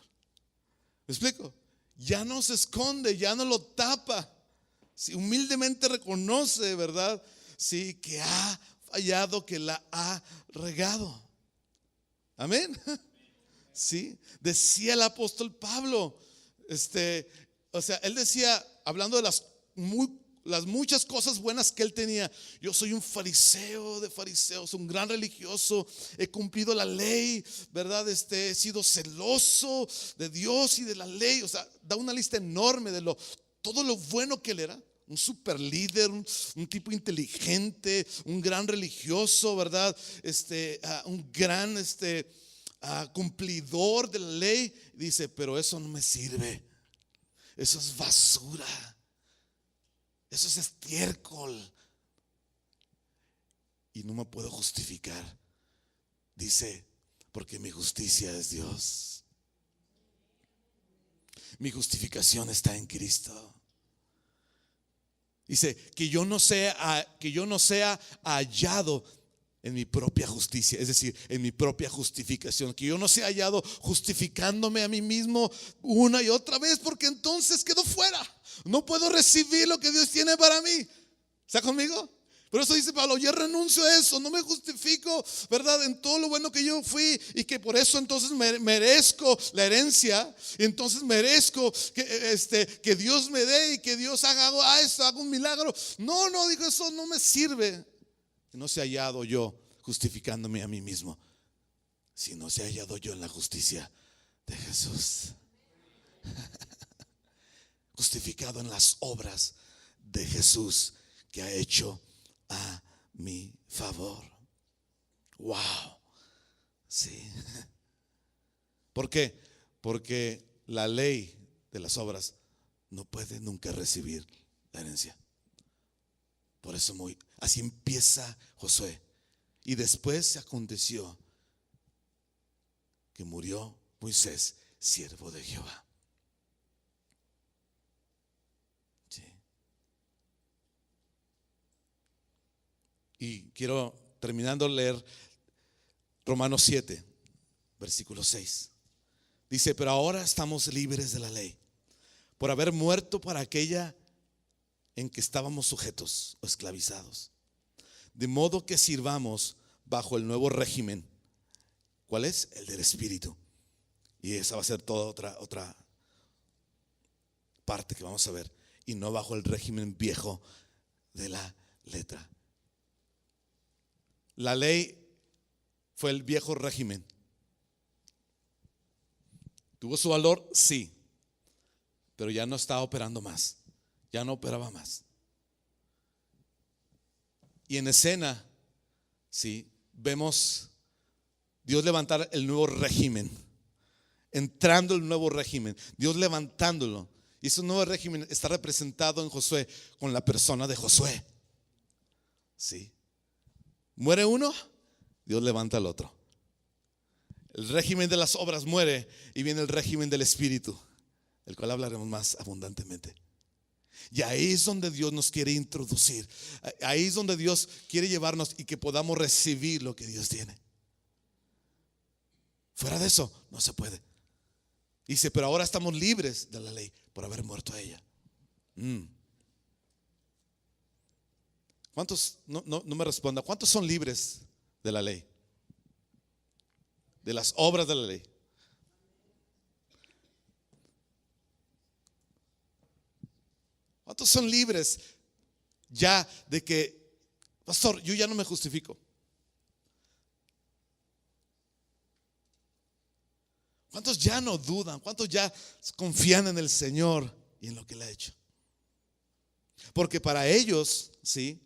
¿Me explico? Ya no se esconde, ya no lo tapa. Sí, humildemente reconoce, ¿verdad? Sí, que ha fallado, que la ha regado. Amén. Sí, decía el apóstol Pablo, o sea, él decía, hablando de las muchas cosas buenas que él tenía: yo soy un fariseo de fariseos, un gran religioso, he cumplido la ley, ¿verdad? He sido celoso de Dios y de la ley. O sea, da una lista enorme de todo lo bueno que él era. Un super líder, un tipo inteligente, un gran religioso, ¿verdad? Un gran cumplidor de la ley. Dice, pero eso no me sirve, eso es basura. Eso es estiércol. Y no me puedo justificar. Dice, porque mi justicia es Dios. Mi justificación está en Cristo. Dice que yo no sea hallado en mi propia justicia, es decir, en mi propia justificación, que yo no sea hallado justificándome a mí mismo una y otra vez, porque entonces quedo fuera. No puedo recibir lo que Dios tiene para mí. ¿Está conmigo? Por eso dice Pablo, yo renuncio a eso, no me justifico, ¿verdad? En todo lo bueno que yo fui y que por eso entonces merezco la herencia. Y entonces merezco que Dios me dé y que Dios haga esto, haga un milagro. No, digo, eso no me sirve. No se ha hallado yo justificándome a mí mismo, sino se ha hallado yo en la justicia de Jesús. Justificado en las obras de Jesús que ha hecho a mi favor. Wow. Sí. ¿Por qué? Porque la ley de las obras no puede nunca recibir la herencia. Por eso así empieza Josué. Y después se aconteció que murió Moisés, siervo de Jehová. Sí. Y quiero, terminando, leer Romanos 7, versículo 6. Dice, pero ahora estamos libres de la ley, por haber muerto para aquella en que estábamos sujetos o esclavizados. De modo que sirvamos bajo el nuevo régimen. ¿Cuál es? El del Espíritu. Y esa va a ser toda otra parte que vamos a ver. Y no bajo el régimen viejo de la letra. La ley fue el viejo régimen. ¿Tuvo su valor? Sí. Pero ya no estaba operando más. Ya no operaba más. Y en escena, sí, vemos Dios levantar el nuevo régimen. Entrando el nuevo régimen. Dios levantándolo. Y ese nuevo régimen está representado en Josué con la persona de Josué. Sí. Muere uno, Dios levanta al otro. El régimen de las obras muere y viene el régimen del Espíritu, el cual hablaremos más abundantemente. Y ahí es donde Dios nos quiere introducir. Ahí es donde Dios quiere llevarnos y que podamos recibir lo que Dios tiene. Fuera de eso no se puede. Dice, pero ahora estamos libres de la ley por haber muerto a ella. ¿Cuántos? No me responda. ¿Cuántos son libres de la ley? De las obras de la ley. ¿Cuántos son libres ya de que, pastor, yo ya no me justifico? ¿Cuántos ya no dudan? ¿Cuántos ya confían en el Señor y en lo que Él ha hecho? Porque para ellos, sí,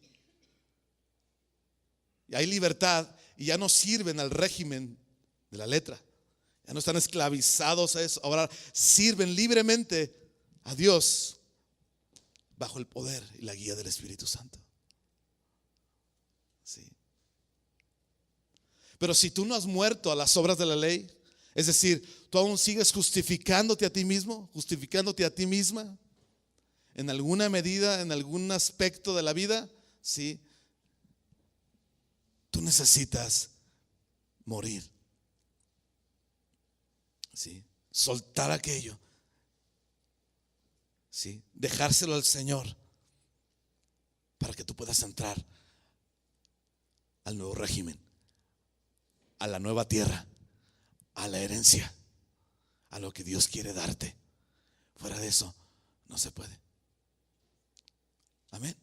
hay libertad y ya no sirven al régimen de la letra. Ya no están esclavizados a eso. Ahora sirven libremente a Dios bajo el poder y la guía del Espíritu Santo. Sí. Pero si tú no has muerto a las obras de la ley, es decir, tú aún sigues justificándote a ti mismo, justificándote a ti misma, en alguna medida, en algún aspecto de la vida, sí, tú necesitas morir. Sí, soltar aquello. Sí, dejárselo al Señor para que tú puedas entrar al nuevo régimen, a la nueva tierra, a la herencia, a lo que Dios quiere darte. Fuera de eso no se puede. Amén.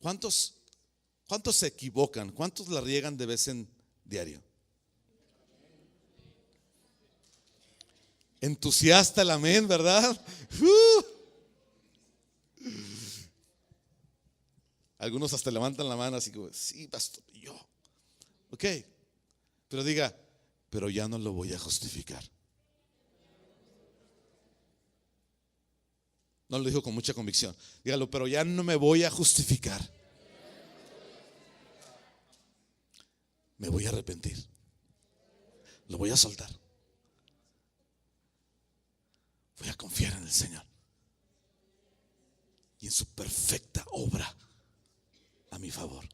¿Cuántos se equivocan? ¿Cuántos la riegan de vez en diario? Entusiasta el amén, ¿verdad? Algunos hasta levantan la mano así como, sí, pastor, yo. Ok, pero diga, pero ya no lo voy a justificar. No lo dijo con mucha convicción. Dígalo, pero ya no me voy a justificar. Me voy a arrepentir. Lo voy a soltar. Voy a confiar en el Señor y en su perfecta obra a mi favor.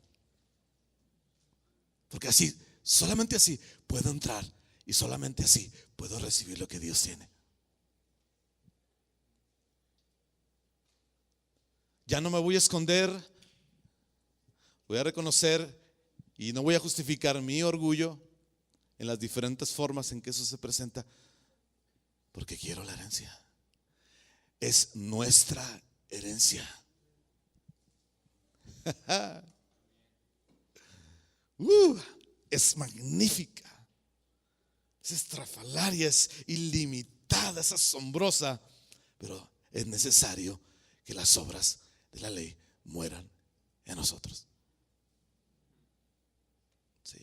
Porque así, solamente así puedo entrar y solamente así puedo recibir lo que Dios tiene. Ya no me voy a esconder, voy a reconocer y no voy a justificar mi orgullo en las diferentes formas en que eso se presenta, porque quiero la herencia. Es nuestra herencia. Es magnífica, es estrafalaria, es ilimitada, es asombrosa, pero es necesario que las obras de la ley mueran en nosotros. Sí,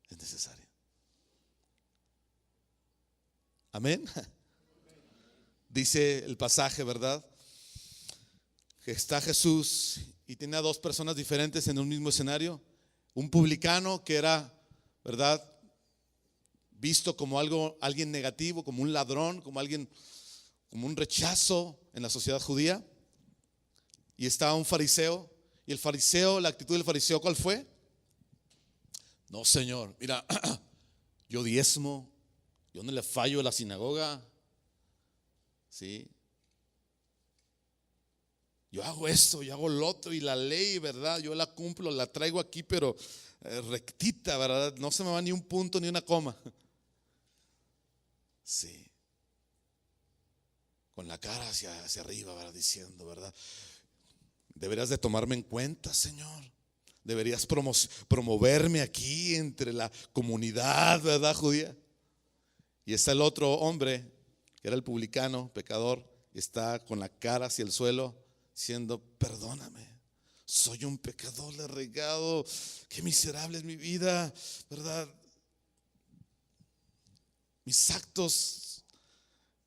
es necesario. Amén. Dice el pasaje, ¿verdad? Que está Jesús y tiene a dos personas diferentes en un mismo escenario. Un publicano que era, ¿verdad?, visto como alguien negativo, como un ladrón, como un rechazo en la sociedad judía. Y estaba un fariseo. Y el fariseo, la actitud del fariseo, ¿cuál fue? No, Señor, mira, yo diezmo, yo no le fallo a la sinagoga. Sí. Yo hago esto, yo hago lo otro, y la ley, ¿verdad? Yo la cumplo, la traigo aquí, pero rectita, ¿verdad? No se me va ni un punto ni una coma. Sí. Con la cara hacia arriba, ¿verdad? Diciendo, ¿verdad? Deberías de tomarme en cuenta, Señor. Deberías promoverme aquí entre la comunidad, ¿verdad? Judía. Y está el otro hombre, que era el publicano, pecador, y está con la cara hacia el suelo, diciendo, perdóname, soy un pecador, le he regado, qué miserable es mi vida, ¿verdad? Mis actos,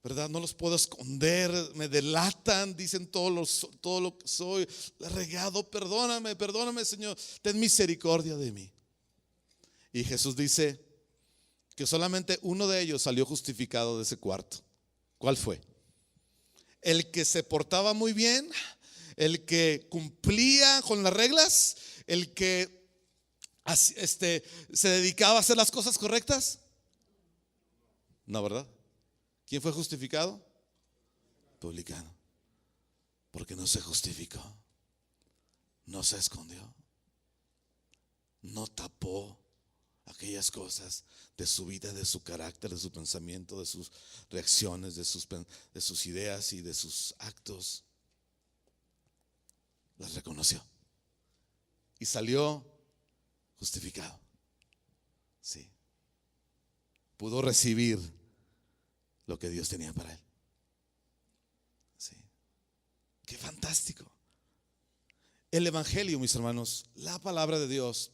¿verdad? No los puedo esconder, me delatan, dicen todo lo que soy, le he regado, perdóname, Señor, ten misericordia de mí. Y Jesús dice que solamente uno de ellos salió justificado de ese cuarto. ¿Cuál fue? El que se portaba muy bien, el que cumplía con las reglas, el que se dedicaba a hacer las cosas correctas. No, ¿verdad? ¿Quién fue justificado? Publicano. Porque no se justificó, no se escondió, no tapó aquellas cosas de su vida, de su carácter, de su pensamiento, de sus reacciones, de sus ideas y de sus actos. Las reconoció y salió justificado. Sí. Pudo recibir lo que Dios tenía para él. Sí. Qué fantástico. El evangelio, mis hermanos, la palabra de Dios,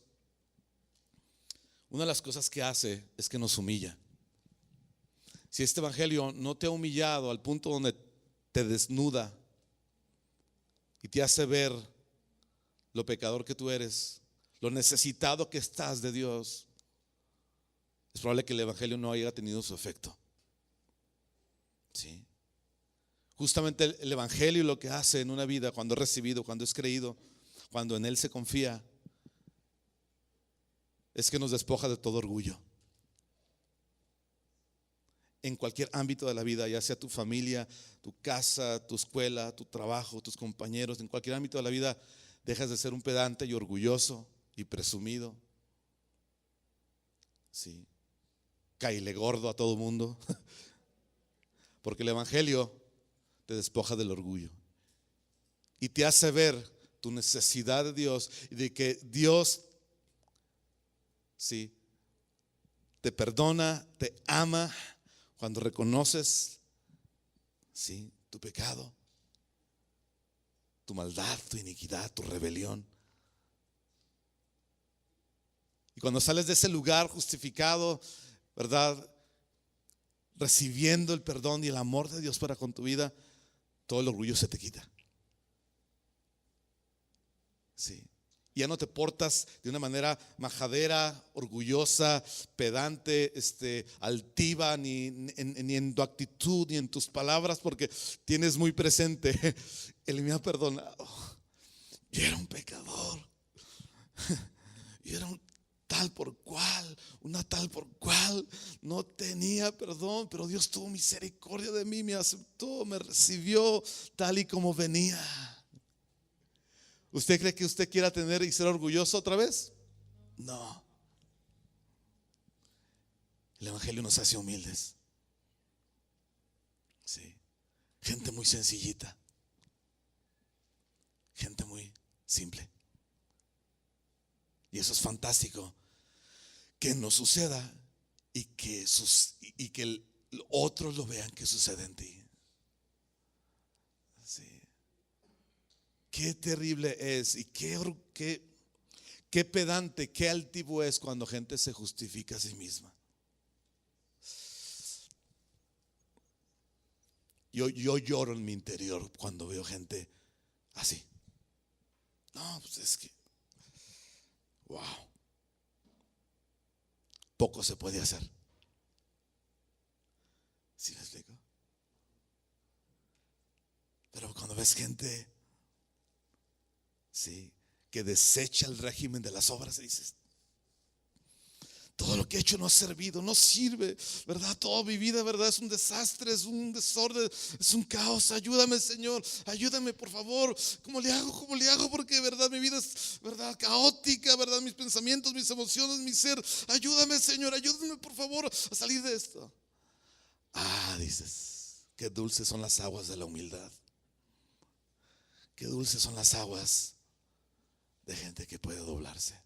una de las cosas que hace es que nos humilla. Si este evangelio no te ha humillado al punto donde te desnuda y te hace ver lo pecador que tú eres, lo necesitado que estás de Dios, es probable que el evangelio no haya tenido su efecto. ¿Sí? Justamente el evangelio lo que hace en una vida, cuando es recibido, cuando es creído, cuando en él se confía, es que nos despoja de todo orgullo. En cualquier ámbito de la vida, ya sea tu familia, tu casa, tu escuela, tu trabajo, tus compañeros, en cualquier ámbito de la vida, dejas de ser un pedante y orgulloso y presumido. Sí. Caile gordo a todo mundo. Porque el evangelio te despoja del orgullo y te hace ver tu necesidad de Dios y de que Dios, sí, te perdona, te ama cuando reconoces, sí, tu pecado, tu maldad, tu iniquidad, tu rebelión. Y cuando sales de ese lugar justificado, ¿verdad? recibiendo el perdón y el amor de Dios para con tu vida, todo el orgullo se te quita. Sí. Ya no te portas de una manera majadera, orgullosa, pedante, altiva, ni en tu actitud, ni en tus palabras, porque tienes muy presente, Él me ha perdonado. Yo era un pecador. Yo era un tal por cual, una tal por cual, no tenía perdón, pero Dios tuvo misericordia de mí, me aceptó, me recibió tal y como venía. ¿Usted cree que usted quiera tener y ser orgulloso otra vez? No. El evangelio nos hace humildes. Sí. Gente muy sencillita. Gente muy simple. Y eso es fantástico. Que no suceda y que otros lo vean que sucede en ti. Sí. Qué terrible es y qué pedante, qué altivo es cuando gente se justifica a sí misma. Yo lloro en mi interior cuando veo gente así. No, pues es que, wow, poco se puede hacer. ¿Sí me explico? Pero cuando ves gente, sí, que desecha el régimen de las obras, y dices, todo lo que he hecho no ha servido, no sirve, ¿verdad? Toda mi vida, ¿verdad? Es un desastre, es un desorden, es un caos. Ayúdame, Señor, ayúdame, por favor. ¿Cómo le hago? ¿Cómo le hago? Porque, ¿verdad? Mi vida es, ¿verdad? Caótica, ¿verdad? Mis pensamientos, mis emociones, mi ser. Ayúdame, Señor, ayúdame, por favor, a salir de esto. Dices, qué dulces son las aguas de la humildad. Qué dulces son las aguas de gente que puede doblarse.